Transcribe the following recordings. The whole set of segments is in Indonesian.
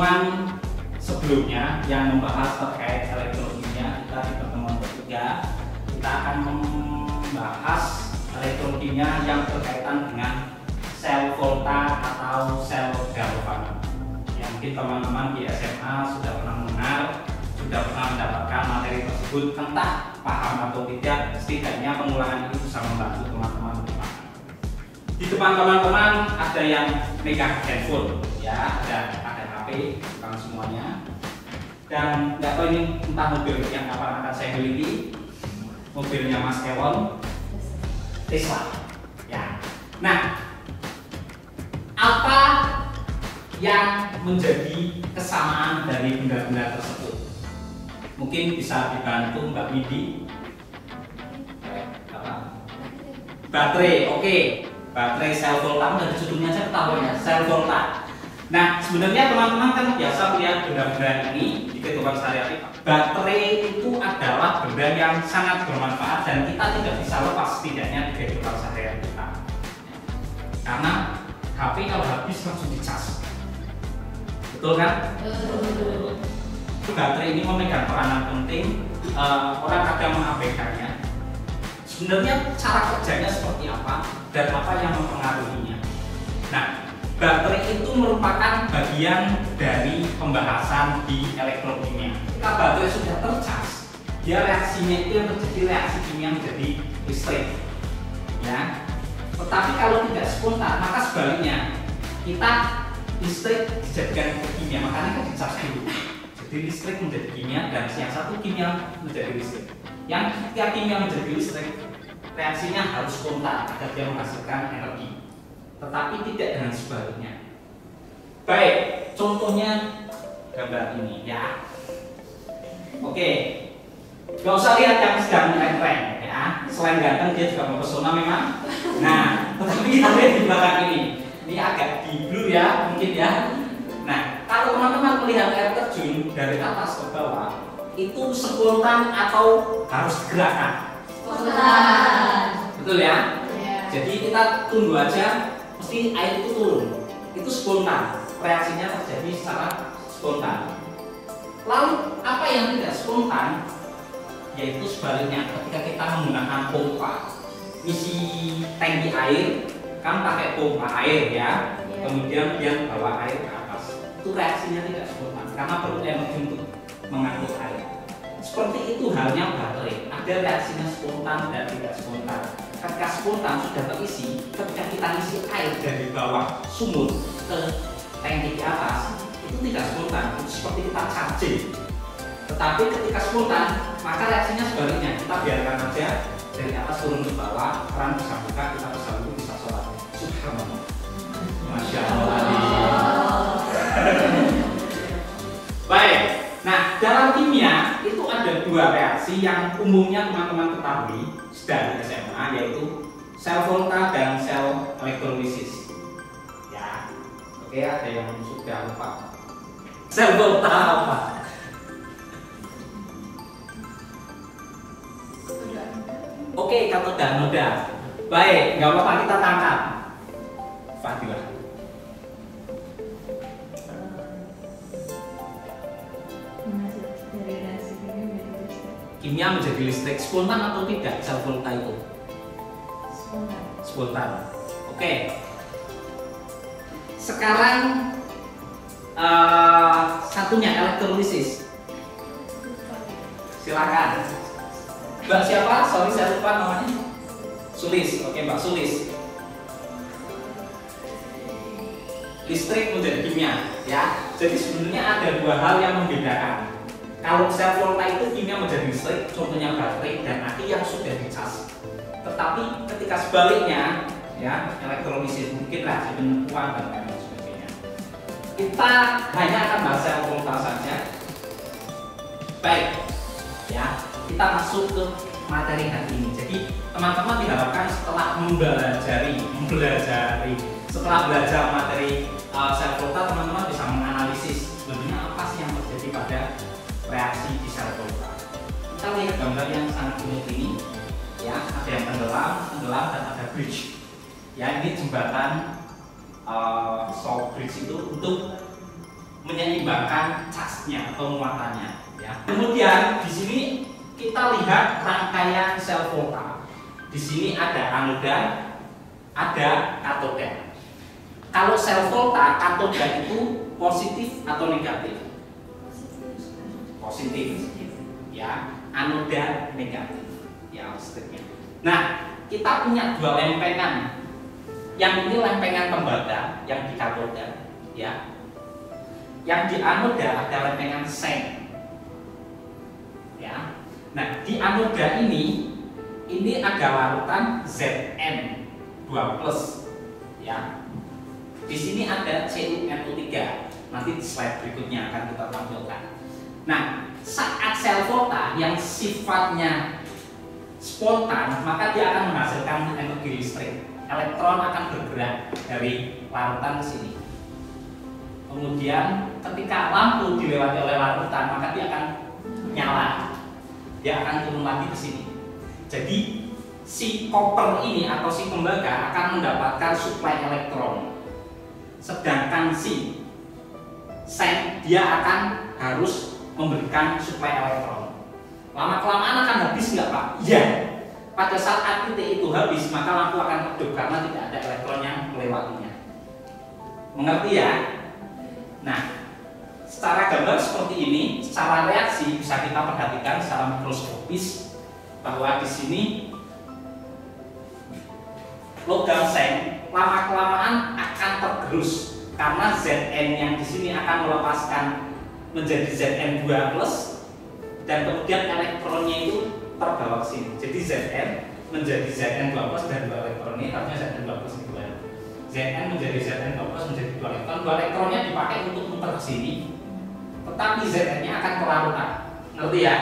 pertemuan sebelumnya yang membahas terkait elektrokimia, kita di pertemuan ketiga kita akan membahas elektrokimia yang berkaitan dengan sel volta atau sel galvan. Ya, mungkin teman-teman di SMA sudah pernah mendengar, sudah pernah mendapatkan materi tersebut, entah paham atau tidak, setidaknya pengulangan ini bisa membantu teman-teman lebih paham. Di depan teman-teman ada yang megang handphone, ya, ada HP, bukan semuanya. Dan nggak tahu ini entah mobil yang kapan akan saya miliki, mobilnya Mas Ewon, Tesla. Ya. Nah, apa yang menjadi kesamaan dari benda-benda tersebut? Mungkin bisa dibantu Mbak Midi. Baterai, oke. Baterai sel volta, dari judulnya saya ketahuan ya, sel volta. Nah, sebenarnya teman-teman kan biasa lihat benda-benda ini di kehidupan sehari-hari. Baterai itu adalah benda yang sangat bermanfaat dan kita tidak bisa lepas setidaknya di kehidupan sehari-hari kita. Karena HP kalau habis langsung dicas. Betul kan? Betul. Baterai ini memegang peranan penting, orang kadang mengabaikannya. Sebenarnya cara kerjanya seperti apa dan apa yang mempengaruhinya. Nah, baterai itu merupakan bagian dari pembahasan di elektrokimia. Ketika baterai sudah tercas, dia reaksinya itu yang terjadi reaksi kimia menjadi listrik. Ya. Tetapi kalau tidak spontan, maka sebaliknya kita listrik dijadikan kimia, makanya kan dicas dulu. Jadi listrik menjadi kimia dan yang satu kimia menjadi listrik. Yang ketika kimia menjadi listrik, reaksinya harus spontan agar dia menghasilkan energi. Tetapi tidak dengan sebaliknya. Baik, contohnya gambar ini ya. Oke, gak usah lihat yang sedang tren-tren ya. Selain ganteng dia juga mempesona memang. Nah, tetapi kita lihat di belakang ini. Ini agak di blur ya, mungkin ya. Nah, kalau teman-teman melihat air terjun dari atas ke bawah, itu spontan atau harus digerakkan? Spontan. Betul ya? Jadi kita tunggu aja, mesti air itu turun. Itu spontan, reaksinya terjadi secara spontan. Lalu apa yang tidak spontan? Yaitu sebaliknya, ketika kita menggunakan pompa, isi tangki air, kan pakai pompa air ya, kemudian dia bawa air ke atas. Itu reaksinya tidak spontan, karena perlu energi untuk mengangkut air. Seperti itu halnya baterai, ada reaksinya spontan dan tidak spontan. Ketika spontan sudah terisi, ketika kita isi air dari bawah sumur ke tangki di atas, itu tidak spontan, itu seperti kita charging. Tetapi ketika spontan, maka reaksinya sebaliknya, kita biarkan aja dari atas turun ke bawah, keran bisa buka, kita bisa wudhu, bisa sholat. Subhanallah, Masya Allah. Baik, nah dalam kimia itu ada dua reaksi yang umumnya teman-teman ketahui dari SMA, yaitu sel volta dan sel elektrolisis. Ya, oke, ada yang sudah lupa. Sel volta apa? Oke, katoda noda. Baik, nggak apa-apa, kita tangkap. Fadilah. Kimia menjadi listrik, spontan atau tidak sel volta itu? Spontan. Spontan. Oke. Sekarang satunya elektrolisis. Silakan. Mbak siapa? Sorry saya lupa namanya. Sulis. Oke, Mbak Sulis. Listrik menjadi kimia, ya. Jadi sebenarnya ada dua hal yang membedakan. Kalau sel volta itu kimia menjadi listrik, contohnya baterai dan aki yang sudah dicas. Tetapi ketika sebaliknya, ya, elektrolisis mungkin reaksi penyembuhan dan lain sebagainya. Kita hanya akan bahas sel volta saja. Baik, ya, kita masuk ke materi hari ini. Jadi teman-teman diharapkan setelah setelah belajar materi sel volta, teman-teman bisa menganalisis sebenarnya apa sih yang terjadi pada reaksi di sel volta. Kita lihat gambar yang sangat unik ini, ya, ada yang tenggelam dan ada bridge. Ya, ini jembatan salt bridge itu untuk menyeimbangkan menyeimbangkan charge-nya atau muatannya. Ya. Kemudian di sini kita lihat rangkaian sel volta. Di sini ada anoda, ada katoda. Kalau sel volta katoda itu positif atau negatif? Positif. Ya, anoda negatif. Ya, seterusnya. Nah, kita punya dua lempengan. Yang ini lempengan tembaga, yang di katoda, ya. Yang di anoda ada lempengan seng. Ya. Nah, di anoda ini ada larutan Zn2+, ya. Di sini ada CuNO3. Nanti di slide berikutnya akan kita tampilkan. Nah, saat sel volta yang sifatnya spontan, maka dia akan menghasilkan energi listrik. Elektron akan bergerak dari larutan ke sini. Kemudian ketika lampu dilewati oleh larutan, maka dia akan nyala. Dia akan turun lagi ke sini. Jadi si koper ini atau si tembaga akan mendapatkan suplai elektron. Sedangkan si seng dia akan harus memberikan suplai elektron. Lama-kelamaan akan habis nggak Pak? Iya. Pada saat titik itu habis, maka lampu akan redup karena tidak ada elektron yang melewatinya. Mengerti ya? Nah, secara gambar seperti ini, secara reaksi bisa kita perhatikan secara mikroskopis bahwa di sini logam seng lama-kelamaan akan tergerus karena Zn yang di sini akan melepaskan menjadi Zn2+, dan kemudian elektronnya itu terbawa ke sini. Jadi Zn menjadi Zn2+ dan 2 elektron ini artinya Zn2+ itu ya. Zn menjadi Zn2+ menjadi 2 elektron. 2 elektronnya dipakai untuk muter ke sini. Tetapi Zn-nya akan ke larutan. Ngerti ya?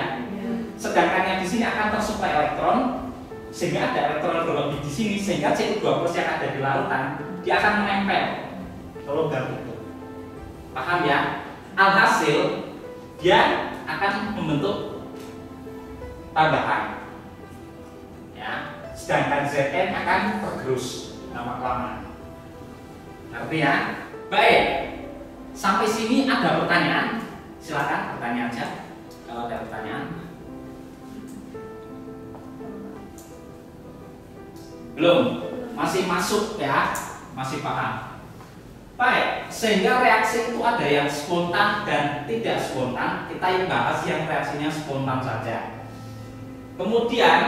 Sedangkan yang di sini akan tersuplai elektron sehingga ada elektron berlebih di sini sehingga Cu2+ yang ada di larutan dia akan menempel ke logam itu. Paham ya? Alhasil dia akan membentuk tambahan, ya. Sedangkan Zn akan tergerus lama-kelamaan. Ngerti ya? Baik. Sampai sini ada pertanyaan? Silakan bertanya aja kalau ada pertanyaan. Belum? Masih masuk ya? Masih paham? Baik, sehingga reaksi itu ada yang spontan dan tidak spontan. Kita yang bahas yang reaksinya spontan saja. Kemudian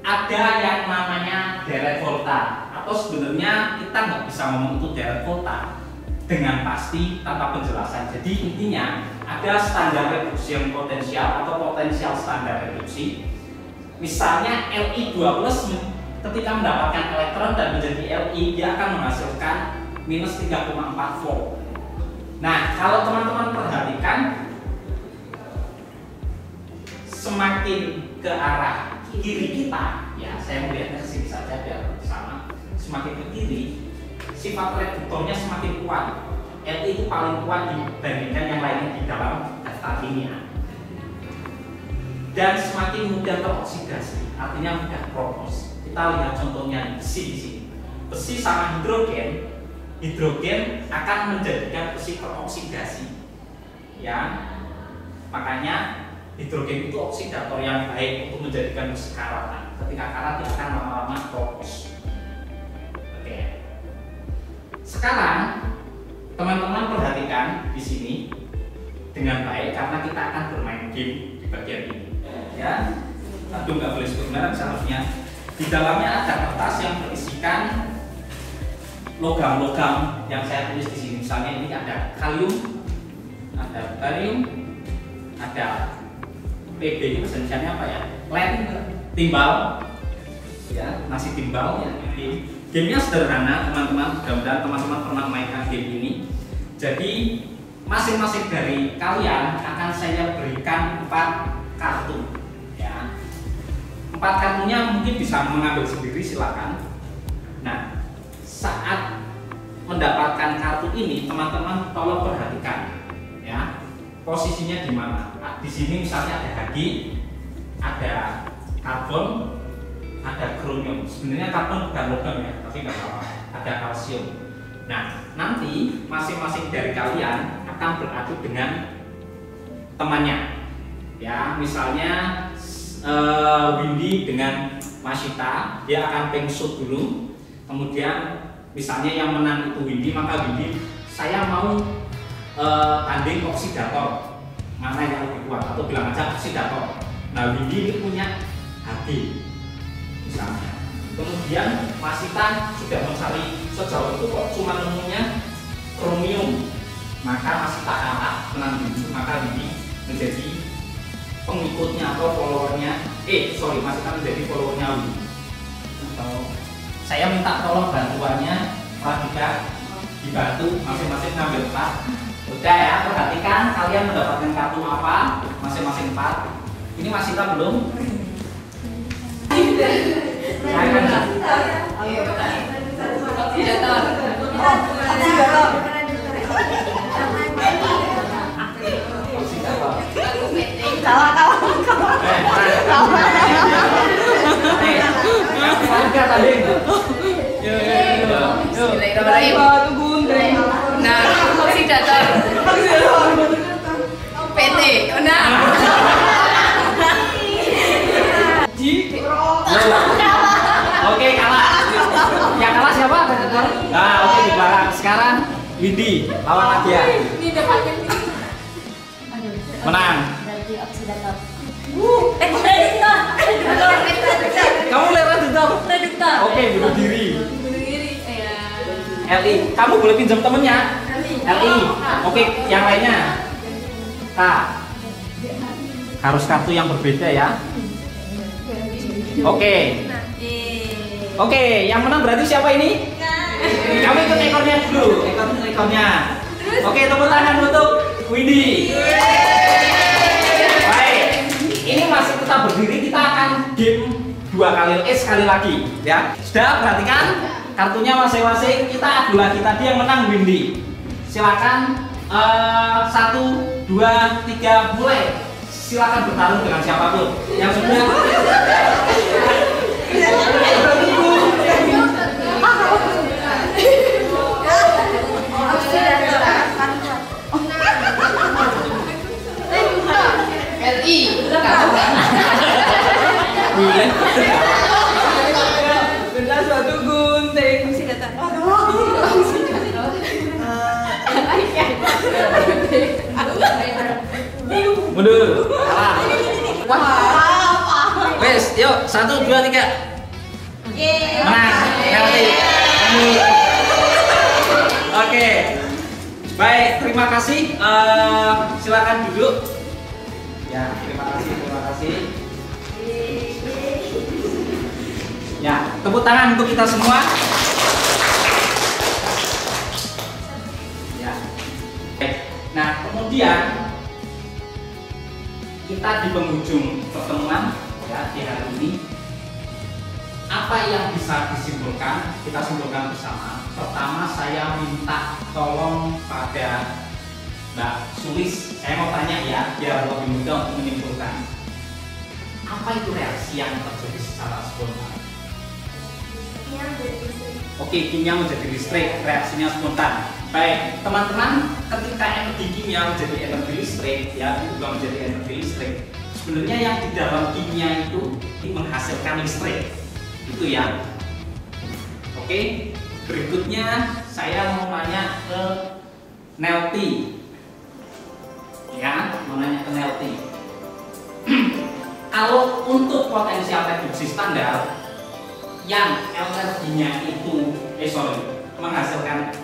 ada yang namanya direct volta, atau sebenarnya kita nggak bisa ngomong itu direct volta dengan pasti tanpa penjelasan. Jadi intinya ada standar reduksi yang potensial atau potensial standar reduksi. Misalnya Li2+ ketika mendapatkan elektron dan menjadi Li, dia akan menghasilkan minus 3,4 volt. Nah, kalau teman-teman perhatikan, semakin ke arah kiri kita, ya saya melihatnya ke sini saja biar sama. Semakin ke kiri, sifat reduktornya semakin kuat. Li itu paling kuat dibandingkan yang lainnya di dalam daftar kimia. Dan semakin mudah teroksidasi, artinya mudah propos. Kita lihat contohnya besi di sini. Besi sama hidrogen, hidrogen akan menjadikan besi teroksidasi. Ya, makanya hidrogen itu oksidator yang baik untuk menjadikan besi karatan. Ketika karat dia akan lama-lama propos. Oke. Sekarang teman-teman perhatikan di sini dengan baik karena kita akan bermain game di bagian ini. Ya, aduh nggak boleh sebenarnya seharusnya. Di dalamnya ada kertas yang berisikan logam-logam yang saya tulis di sini. Misalnya ini ada kalium, ada barium, ada Pb itu jenisnya apa ya? Lead, timbal, ya masih timbal ya. Gamenya sederhana teman-teman. Mudah-mudahan teman-teman pernah mainkan game ini. Jadi masing-masing dari kalian akan saya berikan 4 kartu. 4 kartunya mungkin bisa mengambil sendiri, silakan. Nah, saat mendapatkan kartu ini, teman-teman tolong perhatikan, ya, posisinya di mana. Nah, di sini misalnya ada Hg, ada karbon, ada kromium. Sebenarnya karbon bukan logam ya, tapi nggak apa-apa. Ada kalsium. Nah, nanti masing-masing dari kalian akan beradu dengan temannya. Ya, misalnya Windy dengan Masita, dia akan pengsut dulu. Kemudian misalnya yang menang itu Windy, maka Windy, saya mau tanding oksidator. Mana yang lebih kuat? Atau bilang aja oksidator. Nah, Windy ini punya HD misalnya. Kemudian Masita sudah mencari sejauh itu kok cuma nemunya kromium, maka Masita kalah, menang Windy, maka Windy menjadi pengikutnya atau followernya. Masita menjadi followernya Windy. Atau saya minta tolong bantuannya Radika, dibantu masing-masing ngambil 4. Udah ya, perhatikan kalian mendapatkan kartu apa masing-masing 4. Ini Masita belum? Nah, oksidator PT, nah. Oke, kalah. Yang kalah siapa? Nah, oke di belakang. Sekarang Windy lawan Nadia. Menang. Berarti oksidator. Reduktor. Kamu lihat reduktor. Reduktor. Oke, bunuh diri. Bunuh diri. Ya. LI. Kamu boleh pinjam temennya. LI. Oke, yang lainnya. K. Harus kartu yang berbeda ya. Oke. Oke, yang menang berarti siapa ini? Kamu ikut ekornya dulu, ekornya. Oke, tepuk tangan untuk Windy. Baik, ini masih tetap berdiri. Kita akan game 2 kali, sekali lagi, ya. Sudah, perhatikan kartunya masing-masing. Kita adu lagi. Tadi yang menang Windy. Silakan 1, 2, 3, mulai. Silakan bertarung dengan siapapun yang sudah. LI. Boleh. Benda suatu gunting. Oksidator. Mundur. Kalah. Wes, yuk 1, 2, 3. Menang. Penalti. Oke. Baik, terima kasih. Silakan duduk. Ya, terima kasih. Ya, tepuk tangan untuk kita semua. Ya. Nah, kemudian kita di penghujung pertemuan ya di hari ini, apa yang bisa disimpulkan? Kita simpulkan bersama. Pertama, saya minta tolong pada Mbak Sulis, saya mau tanya ya, biar lebih mudah untuk menyimpulkan. Apa itu reaksi yang terjadi secara spontan? Oke, kimia menjadi listrik, reaksinya spontan. Baik, teman-teman, ketika energi kimia menjadi energi listrik, ya, itu juga menjadi energi listrik. Sebenarnya yang di dalam kimia itu menghasilkan listrik, itu ya. Oke, berikutnya saya mau nanya ke Nelty. Ya, mau nanya ke Nelty. Kalau untuk potensial reduksi standar yang energinya itu menghasilkan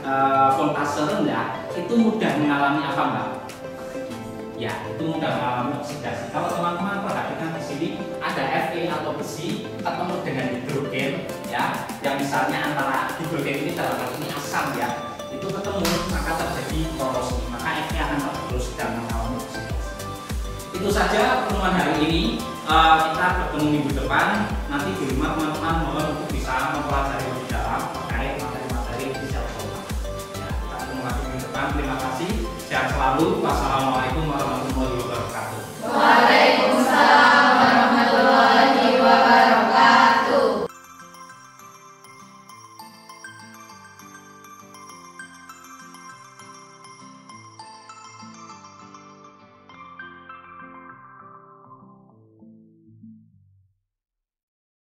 voltase rendah, itu mudah mengalami apa, Mbak? Ya, itu mudah mengalami oksidasi. Kalau teman-teman perhatikan di sini ada Fe atau besi ketemu dengan hidrogen, ya, yang misalnya antara hidrogen ini dalam hal ini asam ya, itu ketemu maka terjadi korosi, maka Fe akan tergerus dan mengalami oksidasi. Itu saja pertemuan hari ini. Kita bertemu minggu depan. Nanti di rumah teman-teman mohon untuk bisa mempelajari lebih dalam terkait materi-materi fisika. Ya, kita ketemu lagi minggu depan. Terima kasih. Sehat selalu. Wassalamualaikum.